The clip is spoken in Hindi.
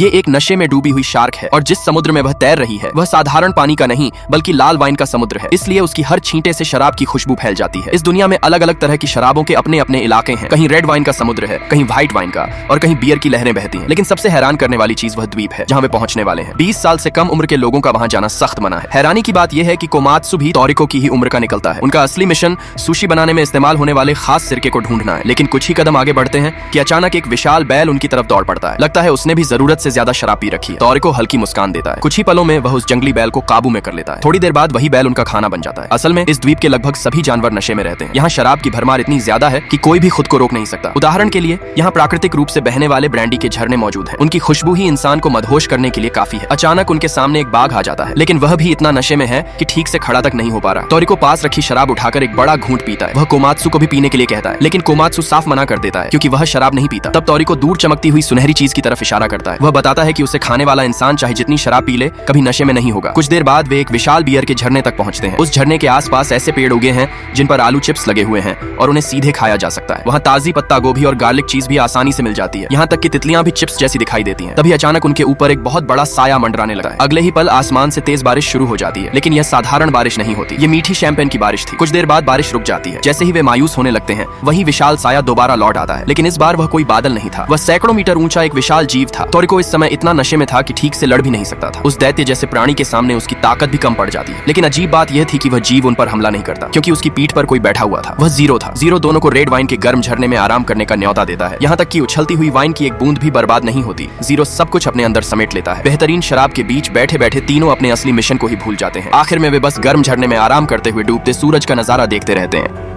ये एक नशे में डूबी हुई शार्क है और जिस समुद्र में वह तैर रही है वह साधारण पानी का नहीं बल्कि लाल वाइन का समुद्र है। इसलिए उसकी हर छींटे से शराब की खुशबू फैल जाती है। इस दुनिया में अलग अलग तरह की शराबों के अपने अपने इलाके हैं। कहीं रेड वाइन का समुद्र है, कहीं व्हाइट वाइन का, और कहीं बियर की लहरें बहती हैं। लेकिन सबसे हैरान करने वाली चीज वह द्वीप है जहाँ वे पहुंचने वाले हैं। 20 साल से कम उम्र के लोगों का वहाँ जाना सख्त मना है। हैरानी की बात यह है कि कोमात्सु भी तोरिको की ही उम्र का निकलता है। उनका असली मिशन सुशी बनाने में इस्तेमाल होने वाले खास सिरके को ढूंढना है। लेकिन कुछ ही कदम आगे बढ़ते हैं कि अचानक एक विशाल बैल उनकी तरफ दौड़ पड़ता है। लगता है उसने भी जरूरत से ज्यादा शराब पी रखी है। तोरिको हल्की मुस्कान देता है। कुछ ही पलों में वह उस जंगली बैल को काबू में कर लेता है। थोड़ी देर बाद वही बैल उनका खाना बन जाता है। असल में इस द्वीप के लगभग सभी जानवर नशे में रहते हैं। यहाँ शराब की भरमार इतनी ज्यादा है कि कोई भी खुद को रोक नहीं सकता। उदाहरण के लिए यहाँ प्राकृतिक रूप से बहने वाले ब्रांडी के झरने मौजूद हैं। उनकी खुशबू ही इंसान को मदहोश करने के लिए काफी है। अचानक उनके सामने एक बाघ आ जाता है, लेकिन वह भी इतना नशे में है कि ठीक से खड़ा तक नहीं हो पा रहा। तोरिको पास रखी शराब उठाकर एक बड़ा घूंट पीता है। वह कोमात्सु को भी पीने के लिए कहता है, लेकिन कोमात्सु साफ मना कर देता है क्योंकि वह शराब नहीं पीता। तब तोरिको दूर चमकती हुई सुनहरी चीज की तरफ इशारा करता है। वह बताता है कि उसे खाने वाला इंसान चाहे जितनी शराब पी ले कभी नशे में नहीं होगा। कुछ देर बाद वे एक विशाल बियर के झरने तक पहुंचते हैं। उस झरने के आसपास ऐसे पेड़ उगे हैं जिन पर आलू चिप्स लगे हुए हैं और उन्हें सीधे खाया जा सकता है। वहाँ ताजी पत्ता गोभी और गार्लिक चीज भी आसानी से मिल जाती है। यहाँ तक कि तितलियां भी चिप्स जैसी दिखाई देती हैं। तभी अचानक उनके ऊपर एक बहुत बड़ा साया मंडराने लगता है। अगले ही पल आसमान से तेज बारिश शुरू हो जाती है, लेकिन यह साधारण बारिश नहीं होती। ये मीठी शैंपेन की बारिश थी। कुछ देर बाद बारिश रुक जाती है। जैसे ही वे मायूस होने लगते हैं वही विशाल साया दोबारा लौट आता है, लेकिन इस बार वह कोई बादल नहीं था। वह सैकड़ों मीटर ऊंचा एक विशाल जीव था। तोरिको इस समय इतना नशे में था कि ठीक से लड़ भी नहीं सकता था। उस दैत्य जैसे प्राणी के सामने उसकी ताकत भी कम पड़ जाती है। लेकिन अजीब बात यह थी कि वह जीव उन पर हमला नहीं करता क्योंकि उसकी पीठ पर कोई बैठा हुआ था। वह जीरो था। जीरो दोनों को रेड वाइन के गर्म झरने में आराम करने का न्योता देता है। यहाँ तक कि उछलती हुई वाइन की एक बूंद भी बर्बाद नहीं होती। जीरो सब कुछ अपने अंदर समेट लेता है। बेहतरीन शराब के बीच बैठे बैठे तीनों अपने असली मिशन को ही भूल जाते हैं। आखिर में वे बस गर्म झरने में आराम करते हुए डूबते सूरज का नजारा देखते रहते हैं।